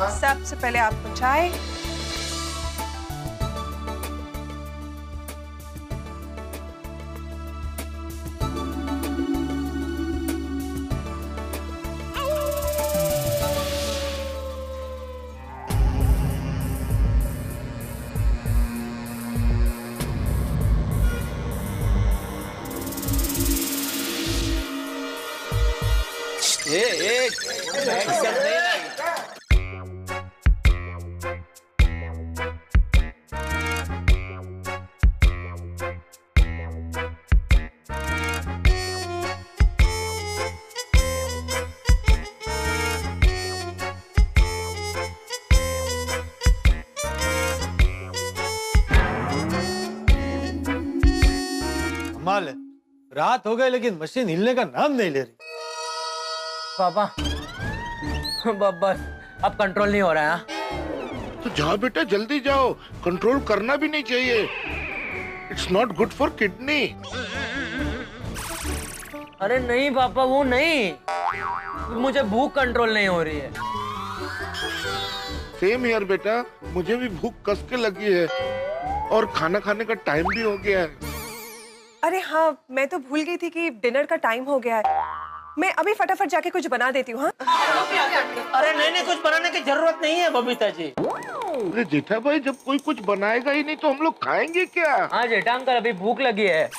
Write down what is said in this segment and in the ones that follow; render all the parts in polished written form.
सबसे पहले आपको चाय। कमाल है, रात हो गई लेकिन मशीन हिलने का नाम नहीं ले रही। पापा बस अब कंट्रोल नहीं हो रहा है। तो जाओ बेटा, जल्दी जाओ, कंट्रोल करना भी नहीं चाहिए। It's not good for kidney. अरे नहीं पापा, वो नहीं, मुझे भूख कंट्रोल नहीं हो रही है। सेम हियर बेटा, मुझे भी भूख कस के लगी है और खाना खाने का टाइम भी हो गया है। अरे हाँ, मैं तो भूल गई थी कि डिनर का टाइम हो गया है। मैं अभी फटाफट जाके कुछ बना देती हूँ। हाँ? अरे नहीं, कुछ बनाने की जरूरत नहीं है बबीता जी। अरे जेठा भाई, जब कोई कुछ बनाएगा ही नहीं तो हम लोग खाएंगे क्या? हाँ जेठा अंकल, अभी भूख लगी है।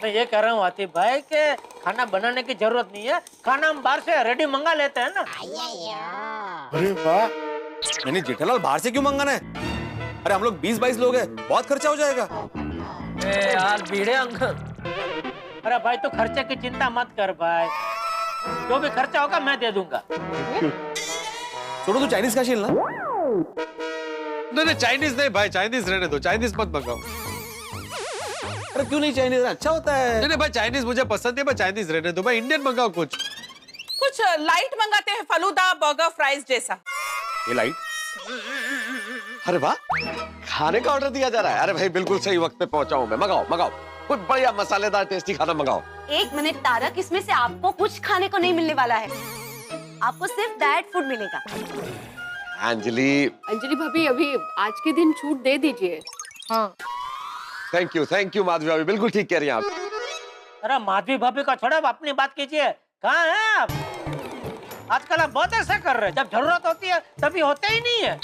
मैं ये कह रहा हूँ आतिफ भाई के खाना बनाने की जरूरत नहीं है, खाना हम बाहर से रेडी मंगा लेते हैं ना। अरे वाह। नहीं जेठालाल, बाहर से क्यों मंगाना है? अरे हम लोग 20-22 लोग हैं, बहुत खर्चा हो जाएगा। यार भिड़े अंकल। अरे भाई तो खर्चे की चिंता मत कर भाई, जो भी खर्चा होगा मैं दे दूंगा। छोड़ो, तो चाइनीज का शील ना। नहीं चाइनीज नहीं भाई, चाइनीज रहने दो, चाइनीज मत मंगाओ। अरे क्यों नहीं, चाइनीज अच्छा होता है। नहीं भाई, चाइनीज मुझे पसंद है, मैं चाइनीज रहने दो, मैं इंडियन मंगाओ कुछ लाइट मंगाते हैं, फलूदा, बर्गर, फ्राइज जैसा। ये लाइट? अरे वाह, खाने का ऑर्डर दिया जा रहा है। अरे भाई बिल्कुल सही वक्त पे पहुंचा हूं मैं। मंगाओ कोई बढ़िया मसालेदार टेस्टी खाना मंगाओ। एक मिनट तारक, इसमें से आपको कुछ खाने को नहीं मिलने वाला है, आपको सिर्फ डाइट फूड मिलेगा। अंजलि भाभी, अभी आज के दिन छूट दे दीजिए। हाँ थैंक यू माधवी भाभी, बिल्कुल ठीक कह रही हैं आप। अरे माधवी भाभी का छोड़ा, अपनी बात कीजिए। कहाँ हैं आप? आजकल आप बहुत ऐसा कर रहे हैं, जब जरूरत होती है तभी होते ही नहीं है।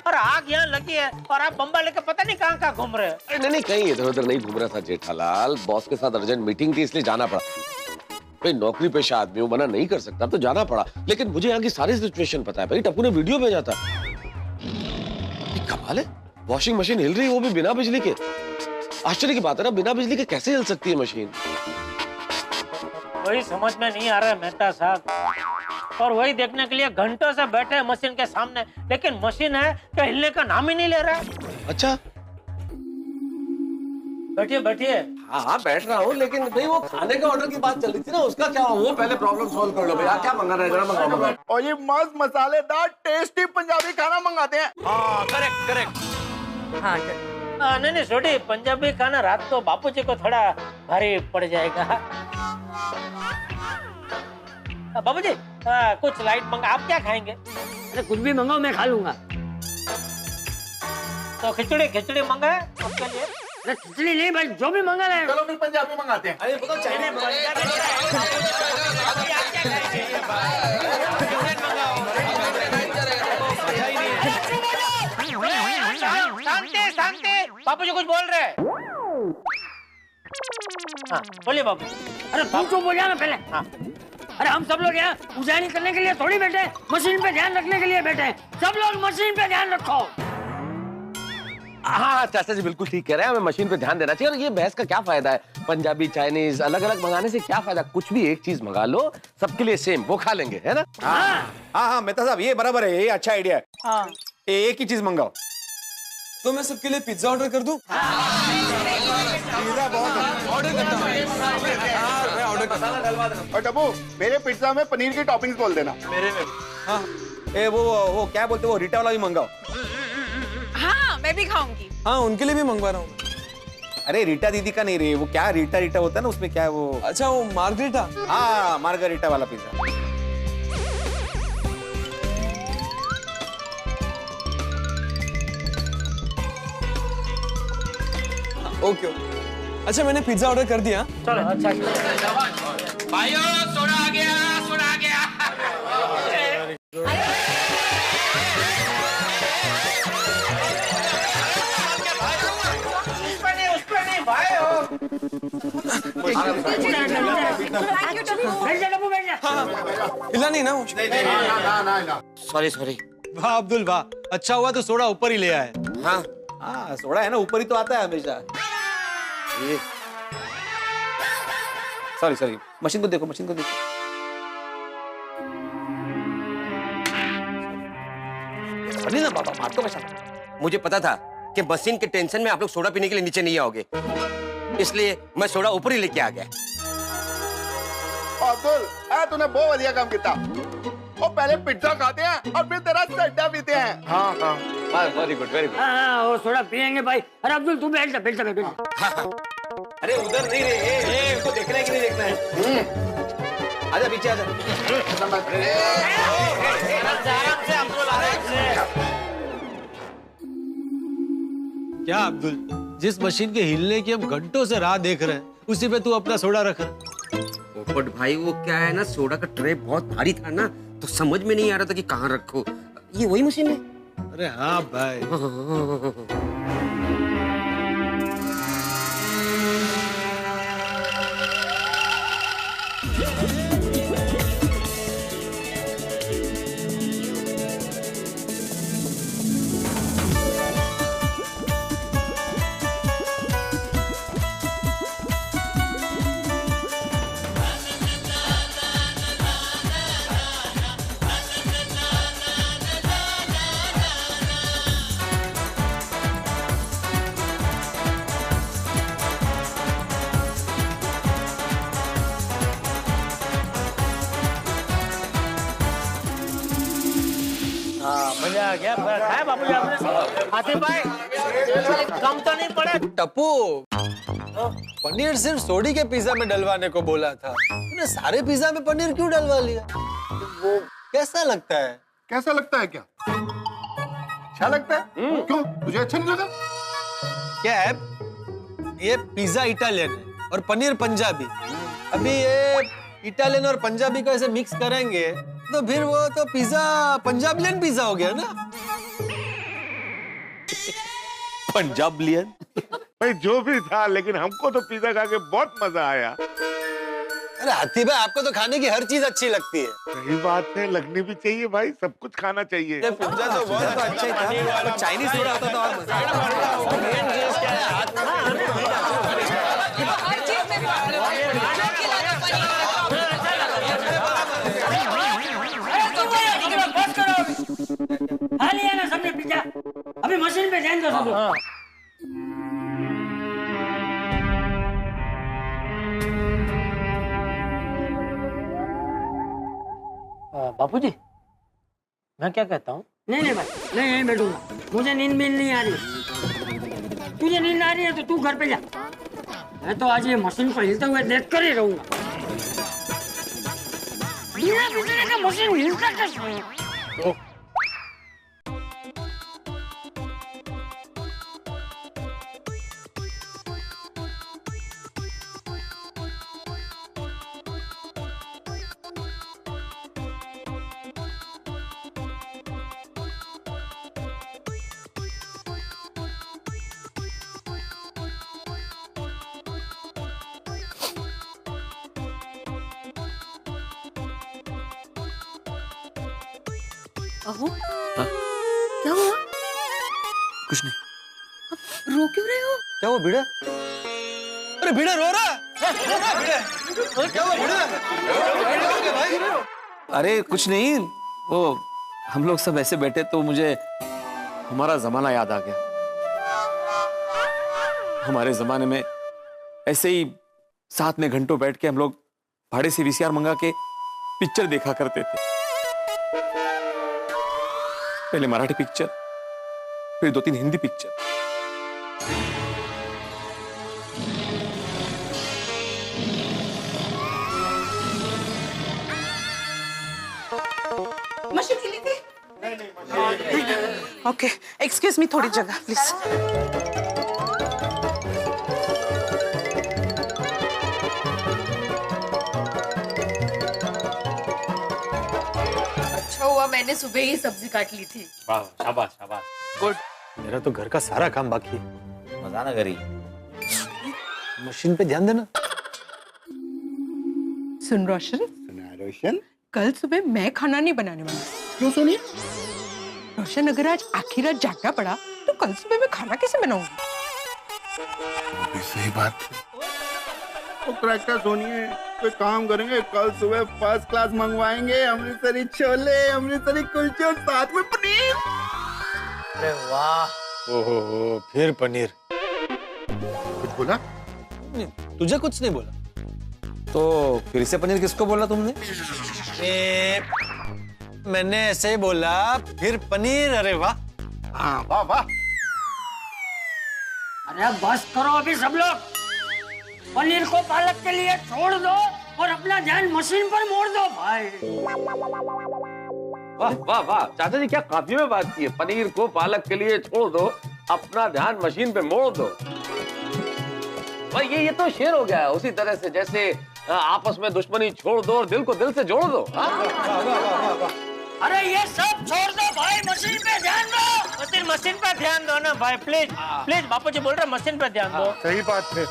और आग यहाँ लगी है और आप बम्बा लेकर पता नहीं कहाँ घूम रहे हैं। नहीं कहीं इधर उधर नहीं घूम रहा था जेठालाल, बॉस के साथ अर्जेंट मीटिंग थी इसलिए जाना पड़ा। भाई नौकरी पेशा आदमी हूँ, मना नहीं कर सकता, तो जाना पड़ा। लेकिन मुझे यहाँ की सारी सिचुएशन पता है। भाई टप्पू ने वीडियो भेजा था। कमाल है, वॉशिंग मशीन हिल रही है, वो भी बिना बिजली के। आश्चर्य की बात है ना, बिना बिजली के कैसे हिल सकती है मशीन? वही समझ में नहीं आ रहा है मेहता साहब, और वही देखने के लिए घंटों से बैठे हैं मशीन के सामने, लेकिन मशीन है कि हिलने का नाम ही नहीं ले रहा है। अच्छा बैठिए। हाँ बैठ रहा हूँ, लेकिन भाई वो खाने का ऑर्डर की बात चल रही थी ना, उसका क्या हुआ? वो पहले प्रॉब्लम सॉल्व कर लो भैया। क्या मंगाना है जरा मंगाओ। और ये मस्त मसालेदार टेस्टी पंजाबी खाना मंगाते हैं। हाँ करेक्ट। हाँ नहीं छोटी, पंजाबी खाना रात को बापूजी को थोड़ा भारी पड़ जाएगा। बाबूजी कुछ लाइट मंगा, आप क्या खाएंगे? अरे कुछ भी मंगाओ, मैं खा लूंगा। तो खिचड़ी मंगाए आपके लिए? अरे खिचड़ी नहीं भाई, जो भी मंगा रहे हैं। चलो फिर पंजाबी मंगाते हैं। अरे बताओ चाइनीज शांति, बापूजी कुछ बोल रहे हैं। हाँ बोलिए बापू। अरे तुम चुप हो जाना पहले। हाँ अरे हम सब लोग यहाँ उजानी करने के लिए थोड़ी बैठे, मशीन पे ध्यान रखने के लिए बैठे। सब लोग मशीन पे ध्यान रखो। हाँ चाचा जी बिल्कुल ठीक कह रहे हैं, हमें मशीन पे ध्यान देना चाहिए। और ये बहस का क्या फायदा है? पंजाबी चाइनीज अलग अलग मंगाने से क्या फायदा? कुछ भी एक चीज मंगा लो, सबके लिए सेम, वो खा लेंगे, है ना? हाँ मेहता साहब ये बराबर है, ये अच्छा आइडिया है। हाँ एक ही चीज मंगाओ। तो मैं सबके लिए पिज्जा ऑर्डर कर दूं? पिज्जा बहुत ऑर्डर करता हूँ। मैं ऑर्डर करता हूँ। और डब्बू, मेरे पिज्जा में पनीर की टॉपिंग्स बोल देना। मेरे में हाँ। ए वो क्या बोलते, वो रीटा वाला भी मंगाओ। हाँ मैं भी खाऊंगी। हाँ उनके लिए भी मंगवा रहा हूँ। अरे रीटा दीदी का नहीं रे, वो क्या रीटा होता है ना, उसमें क्या है वो? अच्छा वो मार्गरीटा। हाँ मार्गरीटा वाला पिज्जा। ओके अच्छा मैंने पिज्जा ऑर्डर कर दिया। चलो अच्छा भाइयों सोडा आ गया, सोडा आ गया। उस पे नहीं भाई हो। बैठ जा डब्बू, बैठ जा। हिला नहीं ना वो? Sorry sorry. वाह अब्दुल वाह, अच्छा हुआ तो सोडा ऊपर ही ले आए। हाँ हाँ सोडा है ना ऊपर ही तो आता है हमेशा। सॉरी सॉरी, मशीन को देखो, मशीन को देखो। अरे ना बाबा मार तो मशीन। मुझे पता था कि मशीन के टेंशन में आप लोग सोडा पीने के लिए नीचे नहीं आओगे, इसलिए मैं सोडा ऊपर ही लेके आ गया। अब्दुल तूने बहुत बढ़िया काम किया। वो पहले पिज्जा खाते हैं और फिर तेरा सोडा पीते हैं। हाँ हाँ वेरी गुड वेरी गुड। हाँ वो सोडा पियेंगे भाई। अरे अब्दुल तू बैठ जा, बैठ जा, बैठ जा। अरे उधर नहीं रे, इसको देखना है कि नहीं देखना है? आजा पीछे आजा। क्या अब्दुल, जिस मशीन के हिलने की हम घंटों से राह देख रहे हैं उसी पे तू अपना सोडा रख रहा है। बट भाई वो क्या है ना, सोडा का ट्रे बहुत भारी था ना, तो समझ में नहीं आ रहा था कि कहाँ रखो। ये वही मशीन है? अरे हाँ भाई। मजा आ गया। खाया बाबू जी आपने? आसिफ भाई कम तो नहीं पड़े? टप्पू, पनीर सिर्फ सोडी के पिज्जा में डलवाने को बोला था, तूने सारे पिज्जा में पनीर क्यों डलवा लिया? वो कैसा लगता है? कैसा लगता है? क्या अच्छा लगता है? क्यों तुझे अच्छा नहीं लगा? क्या है, ये पिज्जा इटालियन है और पनीर पंजाबी। अभी ये इटालियन और पंजाबी को ऐसे मिक्स करेंगे तो फिर वो तो पिज्जा पंजाबियन पिज्जा हो गया ना। पंजाबियन? भाई जो भी था, लेकिन हमको तो पिज्जा खा के बहुत मजा आया। अरे हाथी भाई आपको तो खाने की हर चीज अच्छी लगती है। सही बात है, लगनी भी चाहिए भाई, सब कुछ खाना चाहिए। ये पिज्जा तो बहुत अच्छा था, चाइनीज सोडा होता तो और मजा। खा लिया ना सबने पिज्जा, अभी मशीन पे ध्यान दो सब लोग। बापू जी मैं क्या कहता हूँ? नहीं नहीं भाई, नहीं बैठूंगा, मुझे नींद भी नहीं आ रही। तुझे नींद आ रही है तो तू घर पे जा, मैं तो आज ये मशीन को हिलते हुए देख कर ही रहूंगा। बिना बिजली का मशीन हिलता कैसे है? अहो, क्या हुआ? कुछ नहीं। रो क्यों रहे हो? क्या वो भिड़े? अरे भिड़े रो रहा है, रो रहा है भिड़े। क्या हुआ भिड़े? भाई अरे कुछ नहीं, वो हम लोग सब ऐसे बैठे तो मुझे हमारा जमाना याद आ गया। हमारे जमाने में ऐसे ही साथ में घंटों बैठ के हम लोग भाड़े से वीसीआर मंगा के पिक्चर देखा करते थे। पहले मराठी पिक्चर, फिर 2-3 हिंदी पिक्चर। मशीन हिली थी? ओके, एक्सक्यूज मी, थोड़ी जगह प्लीज। ऐसा हुआ मैंने सुबह ही सब्जी काट ली थी। वाह शाबाश शाबाश गुड। मेरा तो घर का सारा काम बाकी है। मजा ना करी। मशीन पे ध्यान देना। सुन रोशन, रोशन, कल सुबह मैं खाना नहीं बनाने वाली। क्यों सोनी? रोशन, अगर आज आखिरी रात जागना पड़ा तो कल सुबह मैं खाना कैसे बनाऊंगी? भी सही बात है। तो क्रैकर सोनी है, कोई काम करेंगे, कल सुबह फर्स्ट क्लास मंगवाएंगे, अमृतसरी छोले, अमृतसरी कुलचे और साथ में पनीर। अरे वाह। ओहो, फिर पनीर। कुछ बोला? नहीं, तुझे कुछ नहीं बोला। तो फिर से पनीर किसको बोला तुमने? मैंने ऐसे ही बोला, फिर पनीर। अरे वाह। हाँ, वाह वाह। अरे बस करो अभी सब लोग। पनीर को पालक के लिए छोड़ दो और अपना ध्यान मशीन पर मोड़ दो भाई। वाह वाह वाह, चाचा जी क्या काफी में बात की है। पनीर को पालक के लिए छोड़ दो, अपना ध्यान मशीन पे मोड़ दो। भाई ये तो शेर हो गया है। उसी तरह से जैसे आपस में दुश्मनी छोड़ दो और दिल को दिल से जोड़ दो। अरे ये सब छोड़ दो भाई, मशीन पे ध्यान दो। मशीन पे ध्यान दो ना भाई, प्लीज प्लीज। बापू जी बोल रहे मशीन पे ध्यान दो। सही बात है।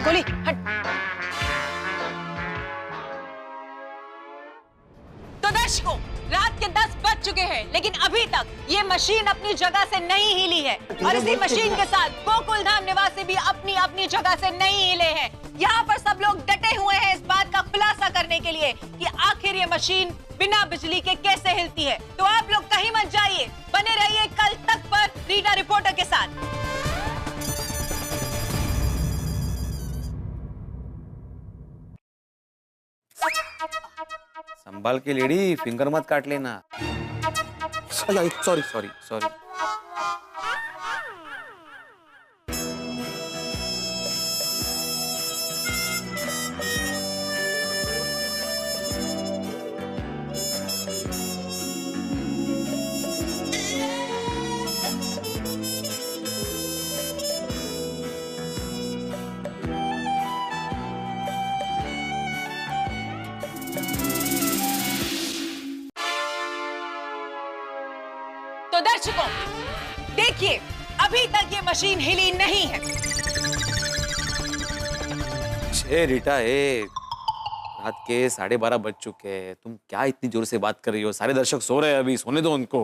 गोली हट। तो दर्शकों, रात के 10 बज चुके हैं, लेकिन अभी तक ये मशीन अपनी जगह से नहीं हिली है और इसी मशीन के साथ गोकुल धाम निवासी भी अपनी अपनी जगह से नहीं हिले हैं। यहाँ पर सब लोग डटे हुए हैं इस बात का खुलासा करने के लिए कि आखिर ये मशीन बिना बिजली के कैसे हिलती है। तो आप लोग कहीं मत जाइए, बने रहिए कल तक पर रीटा रिपोर्टर के साथ। संभाल के लेडी, फिंगर मत काट लेना। Sorry sorry sorry. तो दर्शकों देखिए, अभी तक ये मशीन हिली नहीं है। रीटा, रात के 12:30 बज चुके हैं। तुम क्या इतनी जोर से बात कर रही हो? सारे दर्शक सो रहे हैं अभी, सोने दो उनको।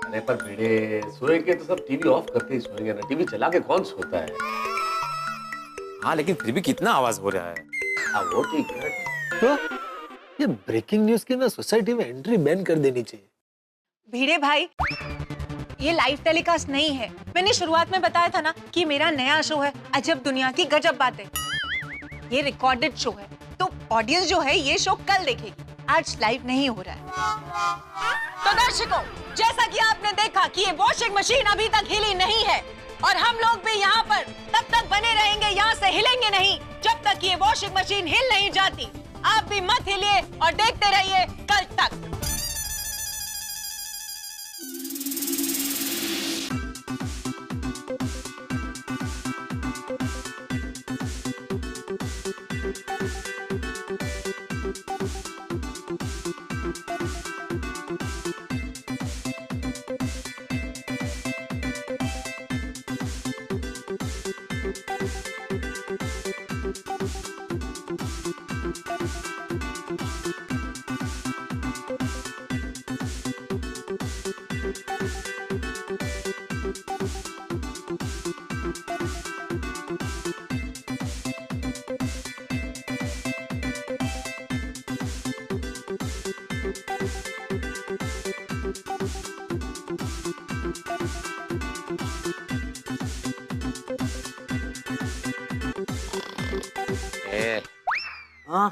अरे पर भिड़े, सोएंगे तो सब टीवी ऑफ करके ही सोएंगे ना। टीवी चला के कौन सोता है? हाँ लेकिन फिर भी कितना आवाज हो रहा है। हाँ वो ठीक है। तो ये ब्रेकिंग न्यूज की ना सोसाइटी में एंट्री बैन कर देनी चाहिए। भिड़े भाई, ये लाइव टेलीकास्ट नहीं है। मैंने शुरुआत में बताया था ना कि मेरा नया शो है अजब दुनिया की गजब बातें। ये रिकॉर्डेड शो है, तो ऑडियंस जो है ये शो कल देखेगी, आज लाइव नहीं हो रहा है। तो दर्शकों, जैसा कि आपने देखा कि ये वॉशिंग मशीन अभी तक हिली नहीं है और हम लोग भी यहाँ पर तब तक बने रहेंगे, यहाँ से हिलेंगे नहीं जब तक ये वॉशिंग मशीन हिल नहीं जाती। आप भी मत हिलिए और देखते रहिए कल तक। हाँ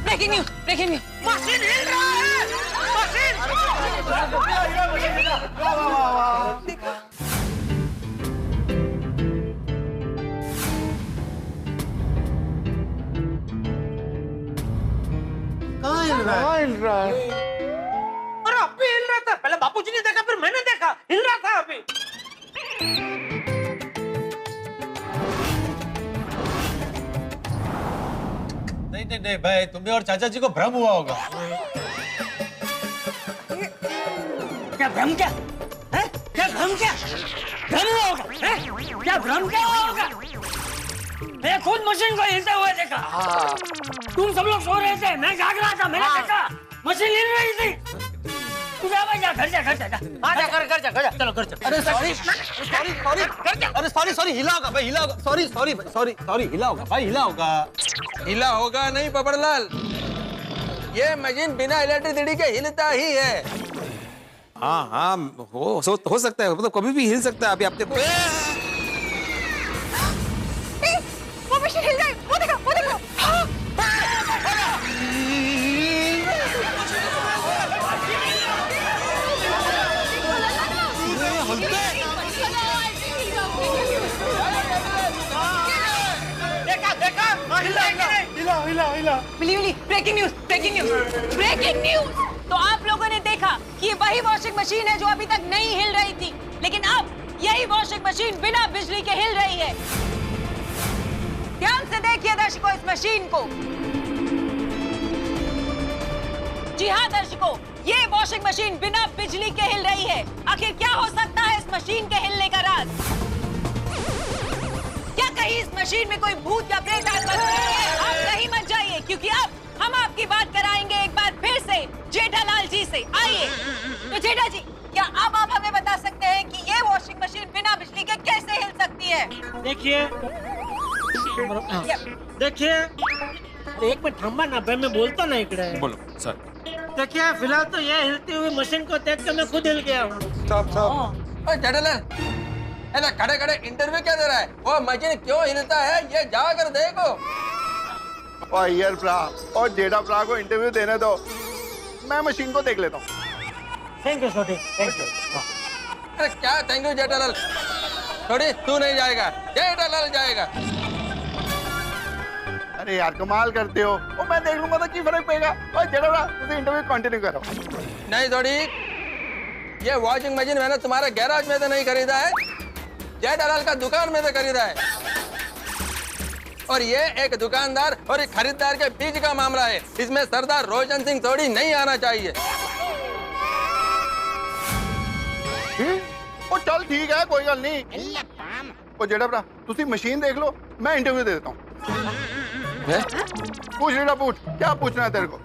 breaking news, breaking news. Machine हिल रहा है, मशीन। कहाँ हिल रहा है? अरे अभी हिल रहा था, पहले बापूजी ने देखा फिर मैंने देखा, हिल रहा था अभी। नहीं भाई, तुम्हें और चाचा जी को भ्रम हुआ होगा। क्या भ्रम क्या है? क्या भ्रम क्या भ्रम हुआ होगा है? क्या भ्रम क्या हुआ होगा? मैं खुद मशीन को हिलते हुए देखा। तुम सब लोग सो रहे थे, मैं जाग रहा था, मैंने देखा मशीन हिल रही थी। तू जा भाई, जा घर जा, घर जा, घर जा, चलो घर जा। अरे सॉरी, हिला होगा भाई, हिला होगा। सॉरी, हिला होगा भाई, हिला होगा। हिला होगा नहीं पपड़लाल, ये मशीन बिना इलेक्ट्रिसिटी के हिलता ही है। हाँ, हो सकता है, मतलब कभी भी हिल सकता है। अभी आप देखो, वो मशीन हिल रही, वो देखो, वो देखो। हिला। बिलीवली, breaking news, breaking news, breaking news. तो आप लोगों ने देखा कि ये वही वॉशिंग मशीन है जो अभी तक नहीं हिल रही थी, लेकिन अब यही वॉशिंग मशीन बिना बिजली के हिल रही है। ध्यान से देखिए दर्शकों इस मशीन को। जी हाँ दर्शकों, ये वॉशिंग मशीन बिना बिजली के हिल रही है। आखिर क्या हो सकता है इस मशीन के हिलने का राज? क्या कहीं इस मशीन में कोई भूत या प्रेत आत्मा है? आप कहीं मत जाइए, क्योंकि अब हम आपकी बात कराएंगे एक बार फिर से जेठालाल जी से। आइए। तो जेठा जी, क्या अब आप हमें बता सकते हैं कि ये वॉशिंग मशीन बिना बिजली के कैसे हिल सकती है? देखिए, एक मिनट थांबा ना भाई, मैं बोलता ना इकडे। बोलो सर। देखिए, फिलहाल तो ये हिलती हुई मशीन को देख कर मैं खुद हिल गया हूँ। खड़े खड़े इंटरव्यू क्या दे रहा है? वो मशीन क्यों हिलता है ये जाकर देखो। और ईयर ब्रा और जेडा ब्रा को इंटरव्यू देने दो, मैं मशीन को देख लेता हूँ। थैंक यू छोटे, थैंक यू। अरे क्या थैंक यू जेठालाल, थोड़ी तू नहीं जाएगा, जेठालाल जाएगा। अरे यार कमाल करते हो, और मैं देख लूंगा तो क्या फर्क पड़ेगा। और जेडा ब्रा तुम इंटरव्यू कंटिन्यू करो। नहीं थोड़ी, ये वॉशिंग मशीन मैंने तुम्हारे गैराज में तो नहीं खरीदा है, जेठालाल का दुकान में तो खरीदा है। और ये एक दुकानदार और एक खरीदार के बीच का मामला है, इसमें सरदार रोशन सिंह थोड़ी नहीं आना चाहिए। ओ चल ठीक है, कोई गल नहीं। ओ जेडा भरा तुसी मशीन देख लो, मैं इंटरव्यू दे देता हूँ। पूछ रीटा पूछ, क्या पूछना है तेरे को?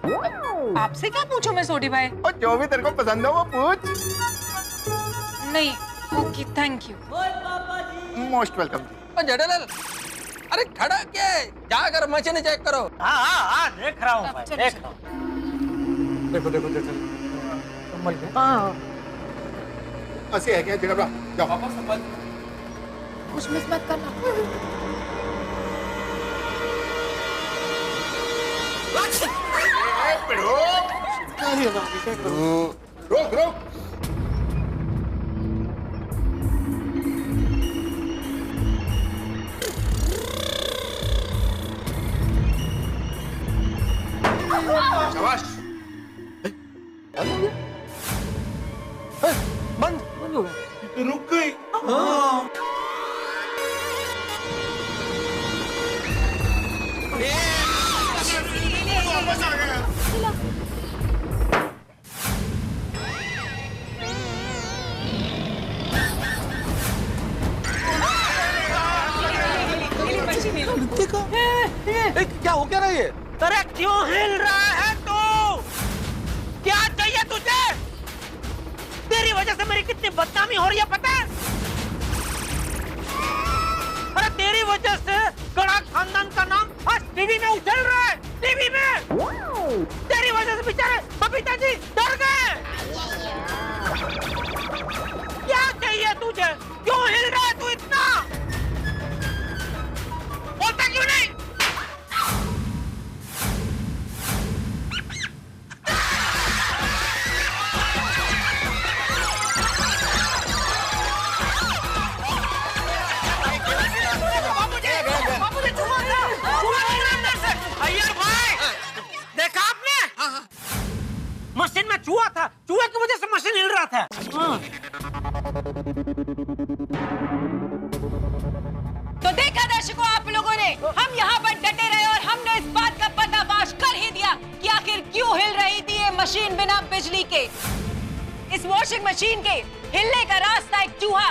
आपसे क्या पूछूं मैं सोडी भाई? और जो भी तेरे को पसंद है वो पूछ। नहीं, okay thank you. Most welcome जी। जेठालाल, अरे खड़ा क्या है? जाकर मशीन चेक करो। हाँ हाँ हाँ, देख रहा हूँ भाई, देख रहा हूँ। देखो देखो देखो, संभल के। ऐसे है क्या जगह? जाओ कुछ मिस मत करना। रोक रोक। शाबाश। बंद हो गया। रुक गई। क्या हो क्या रहा है ये? अरे क्यों हिल रहा है तू? क्या चाहिए तुझे? तेरी वजह से मेरी कितनी बदनामी हो रही है पता है? अरे तेरी वजह से गड़ा खानदान का नाम आज टीवी में उछल रहा है, टीवी में। तेरी वजह से बेचारे बबीता जी डर गए। क्या चाहिए तुझे? क्यों हिल रहा है तू इतना? बोलता क्यों नहीं? देखा आपने? मशीन में चूहा था, चूहे की वजह से मशीन हिल रहा था। तो देखा दर्शकों आप लोगों ने, हम यहाँ पर डटे रहे और हमने इस बात का पर्दाफाश कर ही दिया कि आखिर क्यों हिल रही थी ये मशीन बिना बिजली के। इस वॉशिंग मशीन के हिलने का रास्ता एक चूहा।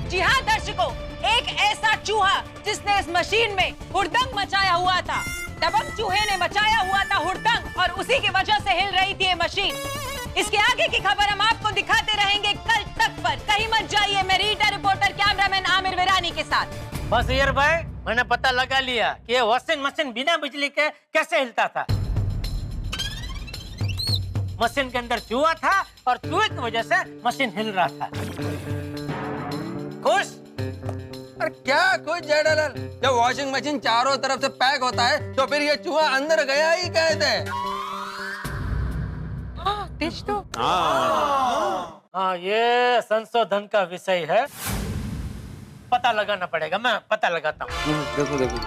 जी हाँ दर्शकों, एक ऐसा चूहा जिसने इस मशीन में हुड़दंग मचाया हुआ था। दबंग चूहे ने मचाया हुआ था हुड़दंग और उसी की वजह से हिल रही थी ये मशीन। इसके आगे की खबर हम आपको दिखाते रहेंगे कल तक पर। कहीं मत जाइए, मैं रीटा रिपोर्टर कैमरामैन आमिर विरानी के साथ। बस यार भाई, मैंने पता लगा लिया कि ये वॉशिंग मशीन बिना बिजली के कैसे हिलता था। मशीन के अंदर चूहा था और चूहे की वजह से मशीन हिल रहा था। खुश? अरे क्या कोई जेठालाल, जब वॉशिंग मशीन चारों तरफ से पैक होता है तो फिर ये चूहा अंदर गया ही कहते हैं। तेज तो हाँ, ये संशोधन का विषय है, पता लगाना पड़ेगा। मैं पता लगाता हूँ। देखो देखो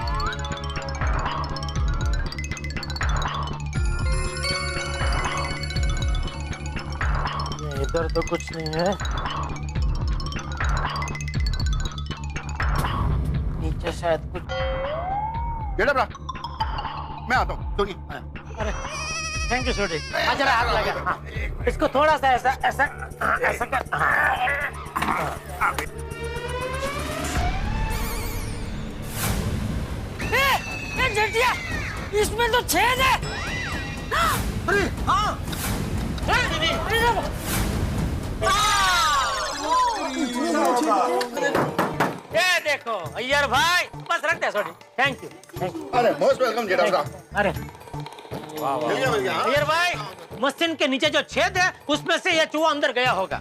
इधर तो कुछ नहीं है, नीचे शायद कुछ। बेटा मैं आता हूँ, सुनिए। अरे थैंक यू छोटी। जरा हाथ लगा। हाँ, इसको थोड़ा सा ऐसा ऐसा ऐसा कर। झटिया, इसमें तो छेद है। अरे हाँ, ये देखो अय्यर भाई, बस रख दे छोटी। Thank you thank you. अरे मोस्ट वेलकम जेठा साहब। अरे अय्यर भाई, मशीन के नीचे जो छेद है उसमें से ये चूहा अंदर गया होगा।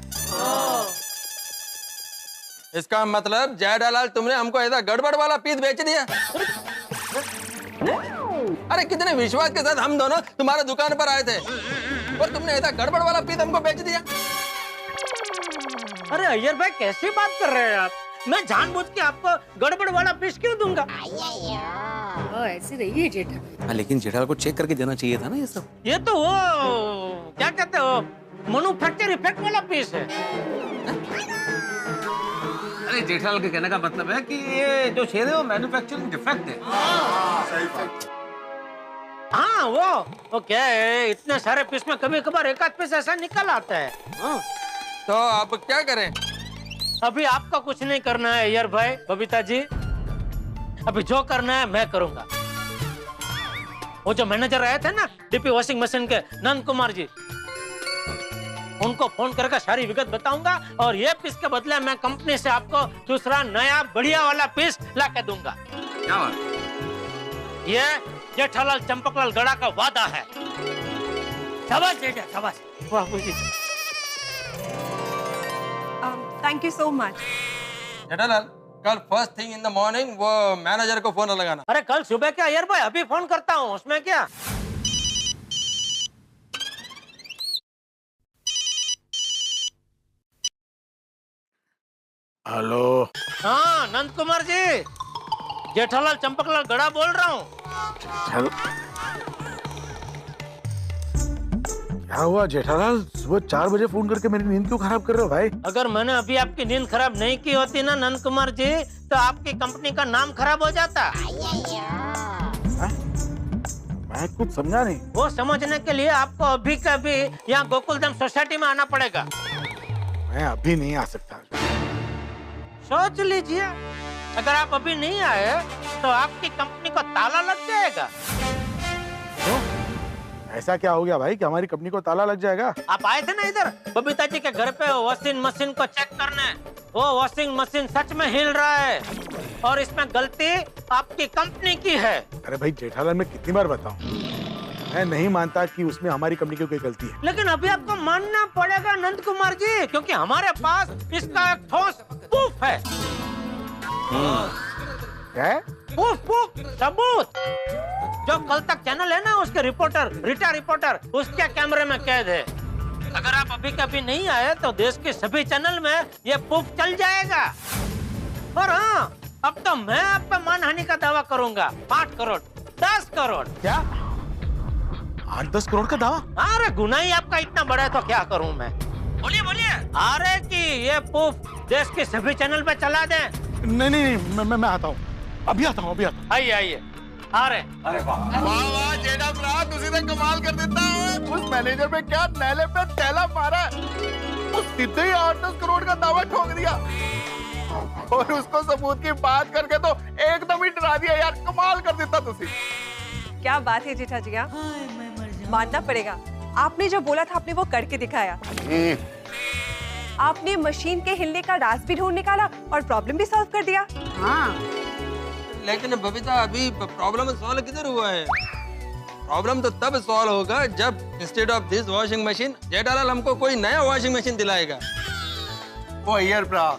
इसका मतलब जेठालाल तुमने हमको ऐसा गड़बड़ वाला पीस बेच दिया। अरे कितने विश्वास के साथ हम दोनों तुम्हारे दुकान पर आए थे और तुमने ऐसा गड़बड़ वाला पीस हमको बेच दिया। अरे अय्यर भाई कैसी बात कर रहे हैं आप? मैं जानबूझ के आपको गड़बड़ वाला पीस क्यों दूंगा? ऐसे नहीं है जेठा। हाँ, लेकिन जेठालाल को चेक करके देना चाहिए था ना ये सब। ये तो वो क्या कहते हो, मैन्युफैक्चर इफेक्ट वाला पीस है। अरे जेठालाल के कहने का मतलब है कि ये जो छेद है वो मैन्युफैक्चरिंग डिफेक्ट है। हाँ वो क्या है, इतने सारे पीस में कभी कभार एक आध पीस ऐसा निकल आता है। हाँ। तो आप क्या करें? अभी आपका कुछ नहीं करना है अय्यर भाई, बबीता जी। अभी जो करना है मैं करूंगा। वो जो मैनेजर आए थे ना डीपी वॉशिंग मशीन के, नंद कुमार जी, उनको फोन करके सारी विगत बताऊंगा और ये पीस के बदले मैं कंपनी से आपको दूसरा नया बढ़िया वाला पीस ला के दूंगा। क्या बात? ये जेठालाल चंपकलाल गड़ा का वादा है। शाबाश जेठा शाबाश। बाबू जी thank you so much. Jethalal, कल first thing in the morning वो मैनेजर को फोन लगाना। अरे कल सुबह क्या यार भाई, अभी फोन करता हूँ, उसमें क्या। हेलो। हाँ नंद कुमार जी, जेठालाल चंपकलाल गड़ा बोल रहा हूँ। क्या हुआ जेठालाल, सुबह 4 बजे फोन करके मेरी नींद क्यों खराब कर रहे हो भाई? अगर मैंने अभी आपकी नींद खराब नहीं की होती ना नंद कुमार जी, तो आपकी कंपनी का नाम खराब हो जाता। मैं कुछ समझा नहीं। वो समझने के लिए आपको अभी का अभी यहाँ गोकुलधाम सोसाइटी में आना पड़ेगा। मैं अभी नहीं आ सकता। सोच लीजिए, अगर आप अभी नहीं आए तो आपकी कंपनी को ताला लग जाएगा। ऐसा क्या हो गया भाई कि हमारी कंपनी को ताला लग जाएगा? आप आए थे ना इधर बबीता जी के घर पे वॉशिंग मशीन को चेक करने। वो वॉशिंग मशीन सच में हिल रहा है और इसमें गलती आपकी कंपनी की है। अरे भाई जेठालाल, मैं कितनी बार बताऊं, मैं नहीं मानता कि उसमें हमारी कंपनी की कोई गलती है। लेकिन अभी आपको मानना पड़ेगा नंद कुमार जी, क्योंकि हमारे पास इसका एक ठोस प्रूफ है। क्या है? प्रूफ सबूत। जो कल तक चैनल है ना उसके रिपोर्टर, रीटा रिपोर्टर, उसके कैमरे में कैद है। अगर आप अभी कभी नहीं आए तो देश के सभी चैनल में ये प्रूफ चल जाएगा। और हाँ, अब तो मैं आप पे मानहानि का दावा करूंगा। 5 करोड़ 10 करोड़। क्या 8-10 करोड़ का दावा? अरे गुनाह ही आपका इतना बड़ा है तो क्या करूं मैं। बोलिए बोलिए। अरे कि ये प्रूफ देश के सभी चैनल पे चला दें। नहीं, मैं आता हूँ, अभी आता हूँ। आइए आइए। अरे वाह जेठा भरा, तुझे तो कमाल कर देता है। उस मैनेजर पे क्या नैले पे थैला मारा, वो सीधे ही 8-10 करोड़ का दावा ठोक दिया और उसको सबूत की बात करके तो एकदम ही डरा दिया यार। कमाल कर देता तुझे। क्या बात है जेठा जी, मानना पड़ेगा, आपने जो बोला था आपने वो करके दिखाया। आपने मशीन के हिलने का राज भी ढूंढ निकाला और प्रॉब्लम भी सॉल्व कर दिया। हाँ लेकिन बबीता, अभी प्रॉब्लम सॉल्व किधर हुआ है? प्रॉब्लम तो तब सॉल्व होगा जब instead of this washing machine Jethalal हमको कोई नया वॉशिंग मशीन दिलाएगा। वो ईयर प्रा,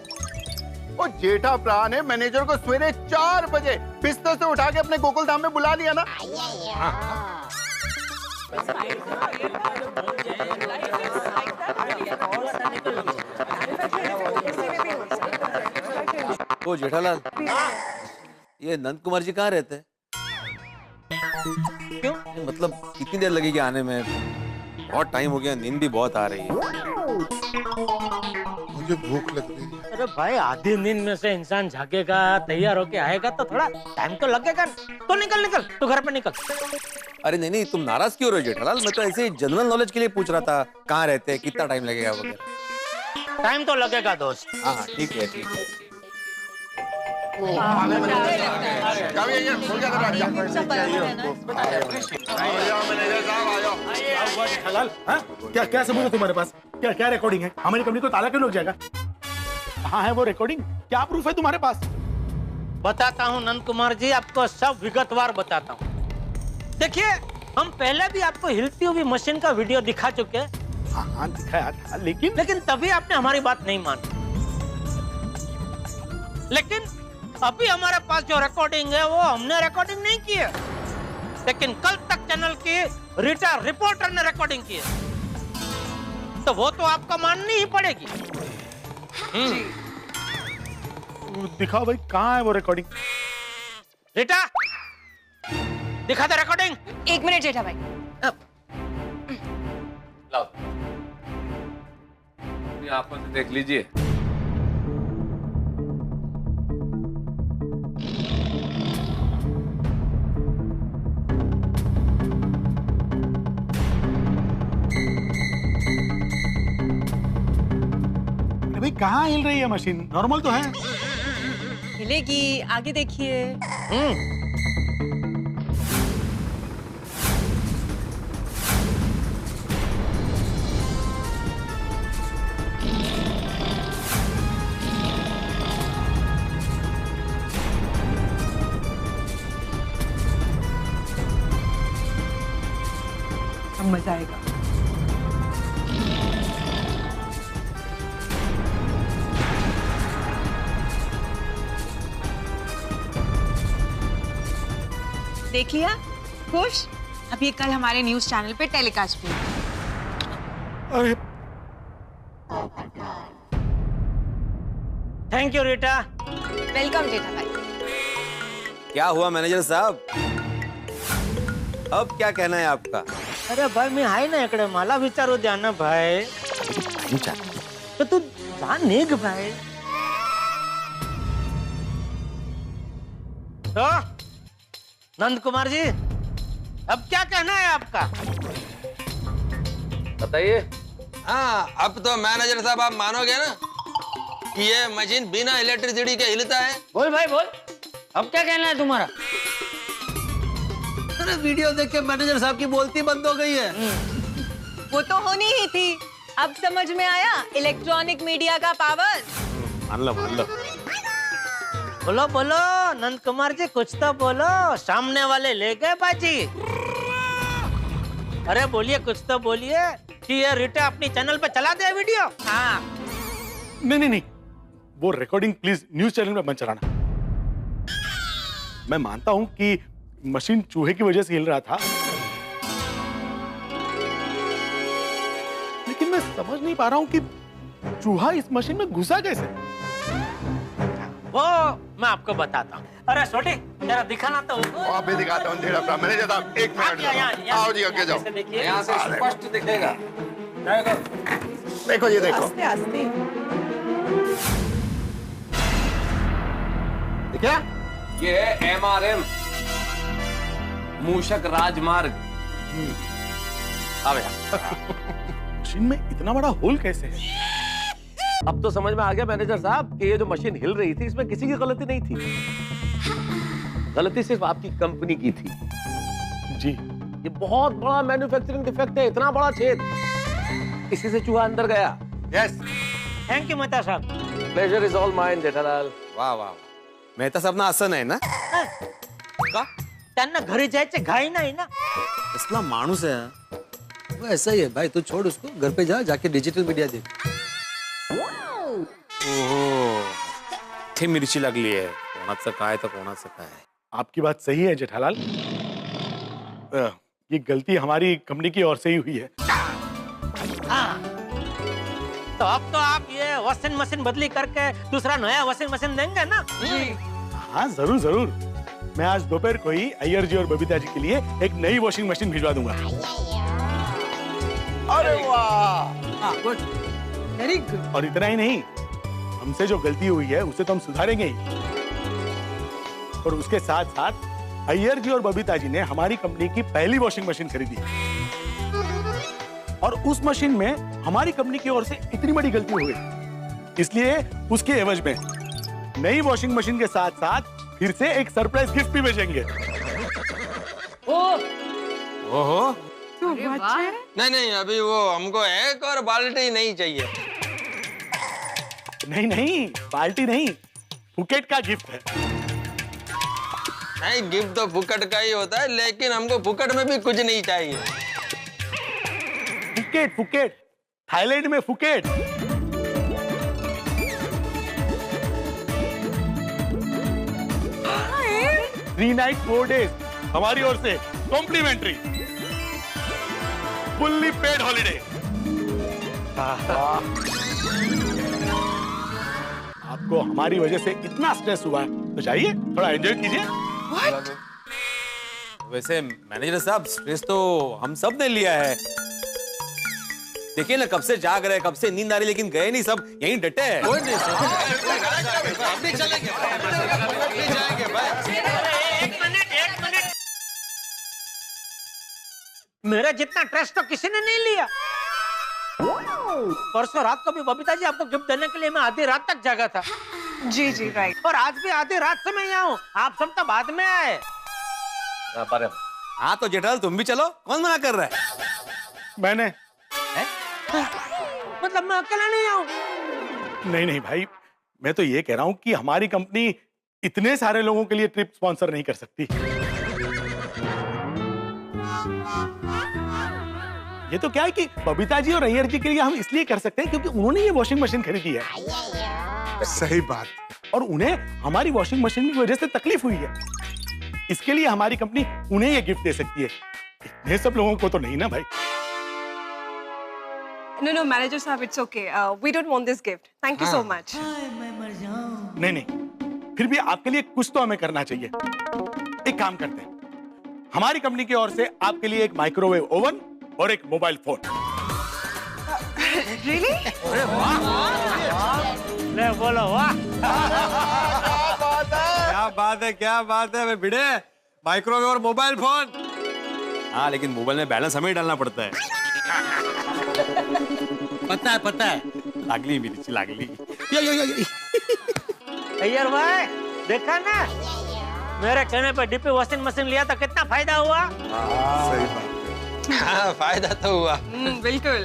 वो जेठा प्रा ने मैनेजर को सवेरे 4 बजे बिस्तर से उठा के अपने गोकुलधाम में बुला लिया ना। ओ जेठालाल, ये नंद कुमार जी कहाँ रहते हैं? क्यों? मतलब कितनी देर लगेगी आने में? बहुत टाइम हो गया, नींद भी बहुत आ रही है। मुझे भूख लग रही है। अरे भाई, आधी नींद में से इंसान जागेगा, तैयार होके आएगा तो थोड़ा टाइम तो लगेगा। तो निकल तू घर पे निकल। अरे नहीं, तुम नाराज क्यों हो रहे हो जेठालाल? मैं तो ऐसे जनरल नॉलेज के लिए पूछ रहा था, कहाँ रहते हैं, कितना टाइम लगेगा वगैरह। टाइम तो लगेगा दोस्त। हाँ ठीक है। क्या सबूत है तुम्हारे पास? क्या रिकॉर्डिंग है? हमारी कंपनी को ताला क्यों लग जाएगा? कहाँ है वो रिकॉर्डिंग? क्या प्रूफ है तुम्हारे पास? बताता हूँ नंद कुमार जी, आपको सब विगतवार बताता हूँ। देखिए, हम पहले भी आपको हिलती हुई मशीन का वीडियो दिखा चुके हैं। हाँ दिखाया था, लेकिन तभी आपने हमारी बात नहीं मानी। लेकिन अभी हमारे पास जो रिकॉर्डिंग है वो हमने रिकॉर्डिंग नहीं की है, लेकिन कल तक चैनल की रीटा रिपोर्टर ने रिकॉर्डिंग की है, तो वो तो आपको माननी ही पड़ेगी। दिखाओ भाई, कहाँ है वो रिकॉर्डिंग? रीटा, दिखा दे रिकॉर्डिंग। 1 मिनट जेठा भाई। लाओ, अपनी आंखों से देख लीजिए। भाई कहाँ हिल रही है मशीन? नॉर्मल तो है। हिलेगी, आगे देखिए। मजा आएगा। देख लिया? खुश? अब ये कल हमारे न्यूज चैनल पे टेलीकास्ट भी होगा। अरे थैंक यू रीटा। वेलकम जेठा भाई। क्या हुआ मैनेजर साहब? अब क्या कहना है आपका? अरे भाई मी आहे ना इकडे, मला विचारू द्या ना भाई। तो तू जा निघ भाई। तो नंद कुमार जी, अब क्या कहना है आपका? बताइए। हाँ, अब तो मैनेजर साहब आप मानोगे ना कि ये मशीन बिना इलेक्ट्रिसिटी के हिलता है। बोल भाई बोल, अब क्या कहना है तुम्हारा? अरे वीडियो देख के मैनेजर साहब की बोलती बंद हो गई है। वो तो होनी ही थी। अब समझ में आया इलेक्ट्रॉनिक मीडिया का पावर। मान लो मान लो। बोलो बोलो नंद कुमार जी, कुछ तो बोलो। सामने वाले ले गए बाजी। अरे बोलिए, कुछ तो बोलिए कि ये रीटा अपनी चैनल पे चला दे वीडियो। हाँ, नहीं, वो रिकॉर्डिंग प्लीज न्यूज चैनल में मत चलाना। मैं मानता हूं कि मशीन चूहे की वजह से हिल रहा था, लेकिन मैं समझ नहीं पा रहा हूं कि चूहा इस मशीन में घुसा कैसे। वो मैं आपको बताता हूँ। अरे छोटे, जरा दिखाना तो। आप भी दिखाता हूँ जेठा साहब। मैनेजर साहब एक मिनट, आओ जी आगे जाओ। यहाँ से स्पष्ट दिखेगा। देखो ये देखो, आस्ते आस्ते। क्या? ये है MRM, मूषक राजमार्ग। अब मशीन में इतना बड़ा होल कैसे है? अब तो समझ में आ गया मैनेजर साहब कि ये जो मशीन हिल रही थी इसमें किसी की गलती नहीं थी। गलती सिर्फ आपकी कंपनी की थी। जी, ये बहुत बड़ा मैन्युफैक्चरिंग डिफेक्ट है, इतना बड़ा छेद, इसी से चूहा अंदर गया। यस, थैंक यू मेहता साहब। Pleasure is all mine Jethalal. वाह वाह। मेहता साहेब ना असं नाही ना? का? त्यांना घरी जायचे घाई नाही ना? कसला माणूस आहे। वो ऐसा ही है भाई, तू छोड़ उसको, घर पे जा, जाके डिजिटल मीडिया देख। ओहो, ती मिरची लागली आहे। कोणाचं काय तर कोणाचं काय। आपकी बात सही है जेठालाल। ये गलती हमारी कंपनी की ओर से ही हुई है। हाँ। तो अब तो आप ये वॉशिंग मशीन बदली करके दूसरा नया वॉशिंग मशीन देंगे ना? हाँ जरूर जरूर। मैं आज दोपहर को ही अय्यर जी और बबीता जी के लिए एक नई वॉशिंग मशीन भिजवा दूंगा। अरे वाह, गुड, वेरी गुड। और इतना ही नहीं, हमसे जो गलती हुई है उसे तो हम सुधारेंगे ही। और उसके साथ साथ अय्यर जी और बबीता जी ने हमारी कंपनी की पहली वॉशिंग मशीन खरीदी, और उस मशीन में हमारी कंपनी की ओर से इतनी बड़ी गलती हो गई, इसलिए उसके एवज में नई वॉशिंग मशीन के साथ साथ फिर से एक सरप्राइज गिफ्ट भी भेजेंगे। ओहो, नहीं नहीं, अभी वो हमको एक और बाल्टी नहीं चाहिए। नहीं, बाल्टी नहीं, फुकेट का गिफ्ट है। नहीं, गिफ्ट तो फुकट का ही होता है, लेकिन हमको फुकट में भी कुछ नहीं चाहिए। फुकेट, थाईलैंड में फुकेट। 3 नाइट 4 डेज हमारी ओर से कॉम्प्लीमेंट्री, फुल्ली पेड हॉलिडे। आपको हमारी वजह से इतना स्ट्रेस हुआ है तो जाइए थोड़ा एंजॉय कीजिए। वैसे मैनेजर साहब, स्ट्रेस तो हम सब ने लिया है। देखिए ना, कब से जाग रहे, कब से नींद आ रही, लेकिन गए नहीं, सब यहीं डटे हैं। कोई नहीं, अभी चलेंगे, अभी जाएंगे भाई। एक मिनट। मेरा जितना ट्रस्ट तो किसी ने नहीं लिया। परसों रात को भी बबीता जी आपको गिफ्ट देने के लिए मैं आधी रात तक जागा था। जी जी, राइट। और आज भी आधी रात से मैं यहाँ हूँ, आप सब तो बाद में आए। हाँ तो जेठालाल तुम भी चलो, कौन मना कर रहा है? मैंने मतलब मैं अकेला नहीं आऊँ? नहीं भाई, मैं तो ये कह रहा हूं कि हमारी कंपनी इतने सारे लोगों के लिए ट्रिप स्पॉन्सर नहीं कर सकती। ये तो क्या है कि बबीता जी और अय्यर जी के लिए हम इसलिए कर सकते हैं क्योंकि उन्होंने ये वॉशिंग मशीन खरीदी है। सही बात। और उन्हें हमारी वॉशिंग मशीन की वजह से तकलीफ हुई है, इसके लिए हमारी कंपनी उन्हें ये गिफ्ट दे सकती है। इतने सब लोगों को तो नहीं ना भाई। No, manager साहब, it's okay. We don't want this gift. Thank you so much. नहीं नहीं, फिर भी आपके लिए कुछ तो हमें करना चाहिए। एक काम करते हैं, हमारी कंपनी की ओर से आपके लिए एक माइक्रोवेव ओवन और एक मोबाइल फोन। Really? अरे वाह, ले बोलो वाह। क्या बात है मैं भिड़े, माइक्रोवेव और मोबाइल फोन। हाँ, लेकिन मोबाइल में बैलेंस हमें ही डालना पड़ता है। पता है। लागली मिर्ची लागली। अय्यर भाई, देखा ना, मेरे कहने पर डीपी वॉशिंग मशीन लिया तो कितना फायदा हुआ। सही बात है। हाँ, फायदा तो हुआ। बिल्कुल।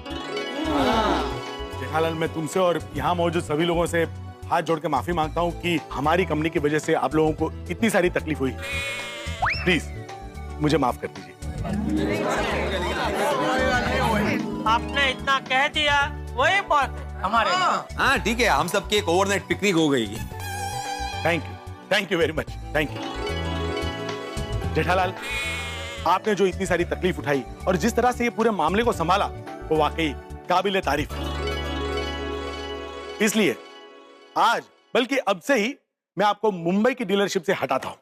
जेठालाल, मैं तुमसे और यहाँ मौजूद सभी लोगों से हाथ जोड़ के माफी मांगता हूँ कि हमारी कंपनी की वजह से आप लोगों को इतनी सारी तकलीफ हुई। प्लीज मुझे माफ कर दीजिए। आपने इतना कह दिया, वही बात है हमारे। हाँ ठीक है, हम सबकी एक ओवरनाइट पिकनिक हो गई। Thank you very much, thank you. Jethalal, आपने जो इतनी सारी तकलीफ उठाई और जिस तरह से ये पूरे मामले को संभाला, वो वाकई काबिले तारीफ है। इसलिए आज, बल्कि अब से ही, मैं आपको मुंबई की डीलरशिप से हटाता हूँ।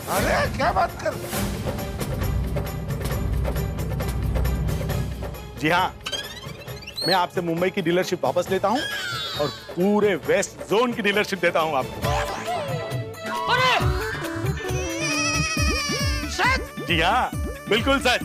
अरे क्या बात कर। जी हाँ, मैं आपसे मुंबई की डीलरशिप वापस लेता हूँ और पूरे वेस्ट जोन की डीलरशिप देता हूँ आपको। जी हाँ, बिल्कुल सच।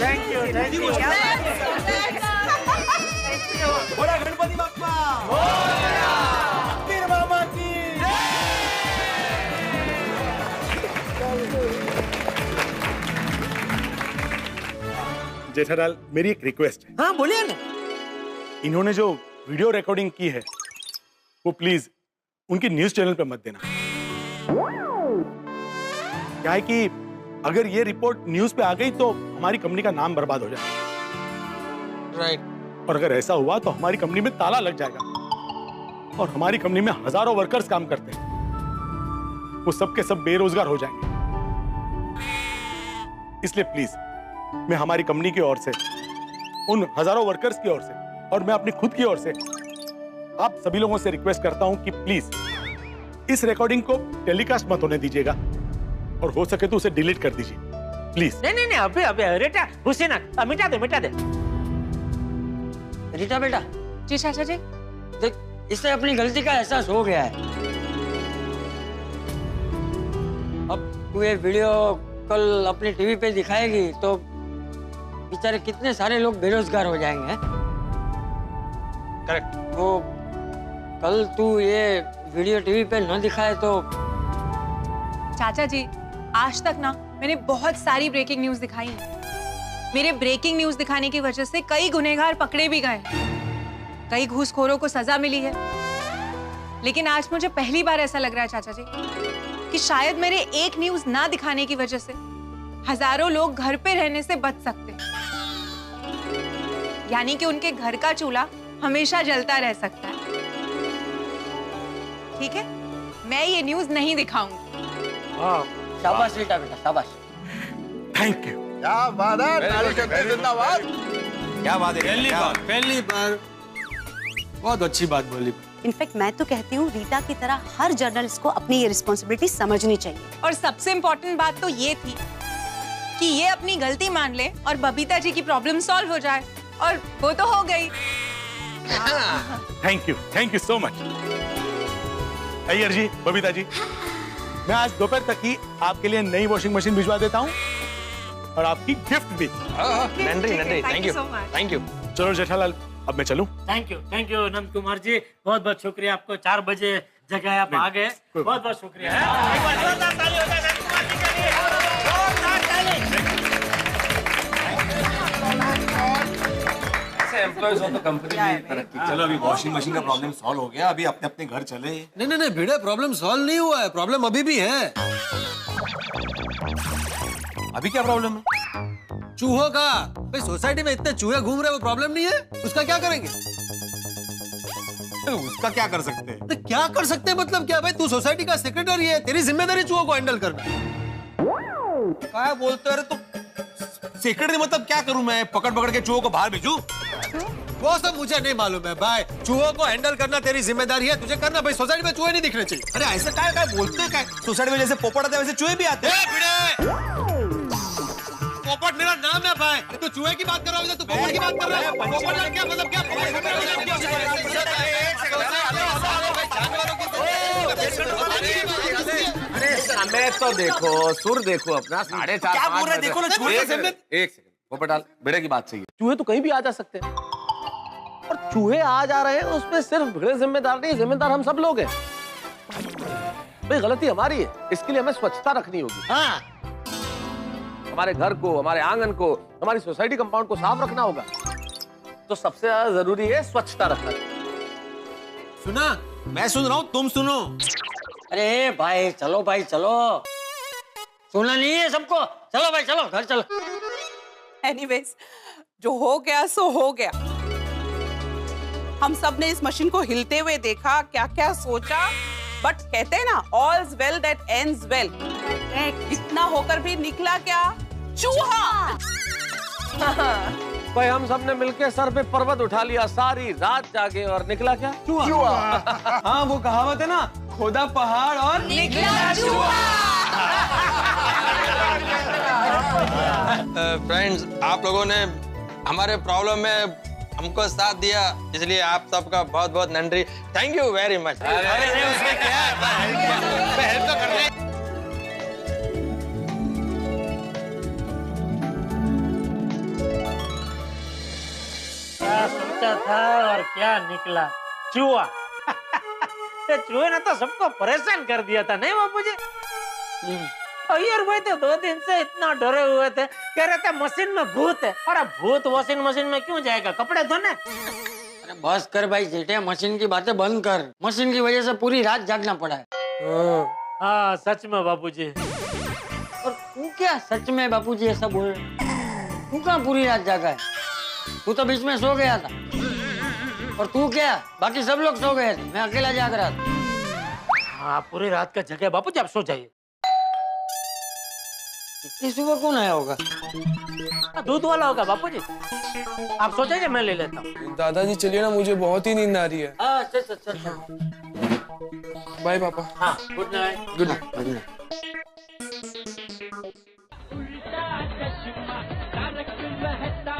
Thank you. बोला गणपति बाप्पा। वीर बाबा की। जेठालाल, मेरी एक रिक्वेस्ट है। हाँ बोलिए ना। इन्होंने जो वीडियो रिकॉर्डिंग की है, वो प्लीज उनकी न्यूज चैनल पे मत देना। क्या है कि अगर ये रिपोर्ट न्यूज पे आ गई तो हमारी कंपनी का नाम बर्बाद हो जाएगा। राइट। और अगर ऐसा हुआ तो हमारी कंपनी में ताला लग जाएगा और हमारी कंपनी में हजारों वर्कर्स काम करते हैं, वो सब के सब बेरोजगार हो जाएंगे। इसलिए प्लीज, मैं हमारी कंपनी की ओर से, उन हजारों वर्कर्स की ओर से और मैं अपनी खुद की ओर से आप सभी लोगों से रिक्वेस्ट करता हूं कि प्लीज इस रिकॉर्डिंग को टेलीकास्ट मत होने दीजिएगा और हो सके तो उसे डिलीट कर दीजिए प्लीज। नहीं, अभी रीटा गुस्से ना, मिटा दे। रीटा बेटा। जी चाचा जी। देख, इससे अपनी गलती का एहसास हो गया है। अब तू ये वीडियो कल अपनी टीवी पे दिखाएगी तो बेचारे कितने सारे लोग बेरोजगार हो जाएंगे। करेक्ट। तो कल तू ये वीडियो टीवी पे न दिखाए तो। चाचा जी, आज तक ना मैंने बहुत सारी ब्रेकिंग न्यूज दिखाई है। मेरे ब्रेकिंग न्यूज दिखाने की वजह से कई गुनहगार पकड़े भी गए, कई घूसखोरों को सजा मिली है। लेकिन आज मुझे पहली बार ऐसा लग रहा है चाचा जी कि शायद मेरे एक न्यूज ना दिखाने की वजह से हजारों लोग घर पे रहने से बच सकते हैं, यानी कि उनके घर का चूल्हा हमेशा जलता रह सकता है। ठीक है, मैं ये न्यूज नहीं दिखाऊंगी। हाँ, शाबाश रीटा बेटा, शाबाश। Thank you. क्या बात है, नारी शक्ति जिंदाबाद। क्या बात है, पहली बार बहुत अच्छी बात बोली। इनफैक्ट मैं तो कहती हूँ रीटा की तरह हर जर्नलिस्ट को अपनी ये रिस्पॉन्सिबिलिटी समझनी चाहिए। और सबसे इम्पोर्टेंट बात तो ये थी कि ये अपनी गलती मान ले और बबीता जी की प्रॉब्लम सॉल्व हो जाए, और वो तो हो गई। Thank you so much. Iyer ji, Babita ji, मैं आज दोपहर तक ही आपके लिए नई वॉशिंग मशीन भिजवा देता हूँ और आपकी गिफ्ट भी। Thank you. चलो जेठालाल, अब मैं चलूं? थैंक यू नंद कुमार जी, बहुत बहुत शुक्रिया आपको 4 बजे जगह आप आ गए, बहुत बहुत शुक्रिया। एक बार जोरदार ताली हो जाए नंदकुमार जी के लिए, जोरदार ताली। ऐसे एम्प्लॉयज हो तो कंपनी में तरक्की। चलो अभी वॉशिंग मशीन का प्रॉब्लम सॉल्व हो गया, अभी अपने अपने घर चले। नहीं भिड़े, प्रॉब्लम सॉल्व नहीं हुआ है, प्रॉब्लम अभी भी है। अभी क्या प्रॉब्लम है? चूहों का। भाई सोसाइटी में इतने चूहे घूम रहे हैं, वो प्रॉब्लम नहीं है, उसका क्या करेंगे? उसका क्या कर सकते हैं? तो क्या कर सकते हैं मतलब क्या? भाई तू सोसाइटी का सेक्रेटरी है, तेरी जिम्मेदारी चूहों को हैंडल करना। क्या बोलते हो? अरे तो सेक्रेटरी मतलब क्या करूं मैं? पकड़ के चूहों को बाहर भेजूं? वो सब मुझे नहीं मालूम है भाई। चूहों को हैंडल करना तेरी जिम्मेदारी है, तुझे करना। भाई सोसाइटी में चूहे नहीं दिखने चाहिए। अरे ऐसे क्या बोलते हैं? सोसाइटी में जैसे पोपट आते हैं वैसे चूहे भी आते हैं। पोपट मेरा नाम है भाई। तू चूहे की बात कर रहा है, तू पोपट की बात कर रहा है। पोपट का क्या मतलब क्या? समय तो देखो, सुर देखो अपना। 4:30 क्या बोल रहे? देखो ना, चूहे एक सेकंड पोपटाल, भिड़े की बात सही है। चूहे तो कहीं भी आ जा सकते हैं, और चूहे आ जा रहे हैं उसमें सिर्फ भिड़े जिम्मेदार नहीं, जिम्मेदार हम सब लोग हैं। भाई गलती हमारी है, इसके लिए हमें स्वच्छता रखनी होगी। हाँ, हमारे घर को, हमारे आंगन को, हमारी सोसाइटी कंपाउंड को साफ रखना होगा। तो सबसे ज्यादा जरूरी है स्वच्छता रखना। सुना? मैं सुन रहा हूँ, तुम सुनो। अरे भाई चलो, भाई चलो, सुना नहीं है सबको? चलो भाई चलो, घर चलो। एनीवेज, जो हो गया सो हो गया। हम सब ने इस मशीन को हिलते हुए देखा, क्या क्या सोचा, बट कहते हैं ना, all's well that ends well। इतना होकर भी निकला क्या? चूहा। भाई हम सब ने मिलकर सर पे पर्वत उठा लिया, सारी रात जागे, और निकला क्या? चूहा। हाँ वो कहावत है ना, खोदा पहाड़ और निकला चूहा। फ्रेंड्स, आप लोगों ने हमारे प्रॉब्लम में हमको साथ दिया, इसलिए आप सबका बहुत बहुत Nandi. Thank you very much. क्या सोचा था और क्या निकला? चूहा। ये चूहे ने तो सबको परेशान कर दिया था, नहीं बापू जी? अय्यर भाई तो 2 दिन से इतना डरे हुए थे, कह रहे थे मशीन में भूत है। अरे भूत वॉशिंग मशीन में क्यों जाएगा? कपड़े धोने। अरे बस कर भाई जेठे, मशीन की बातें बंद कर। मशीन की वजह से पूरी रात जागना पड़ा है। हाँ सच में बापूजी। और तू क्या सच में बापूजी ऐसा बोल रहे? तू कहाँ पूरी रात जागा है? तू तो बीच में सो गया था। और तू क्या, बाकी सब लोग सो गए थे, मैं अकेला जाग रहा था। हाँ पूरी रात का जगह बापूजी, आप सो जाइए। इतनी सुबह कौन आया होगा? दूध वाला होगा बापूजी, आप सो जाइए, मैं ले लेता हूँ। दादाजी चलिए ना, मुझे बहुत ही नींद आ रही है। हाँ चल। बाय पापा। हाँ गुड नाइट। Good night. उल्टा चश्मा, तारक महता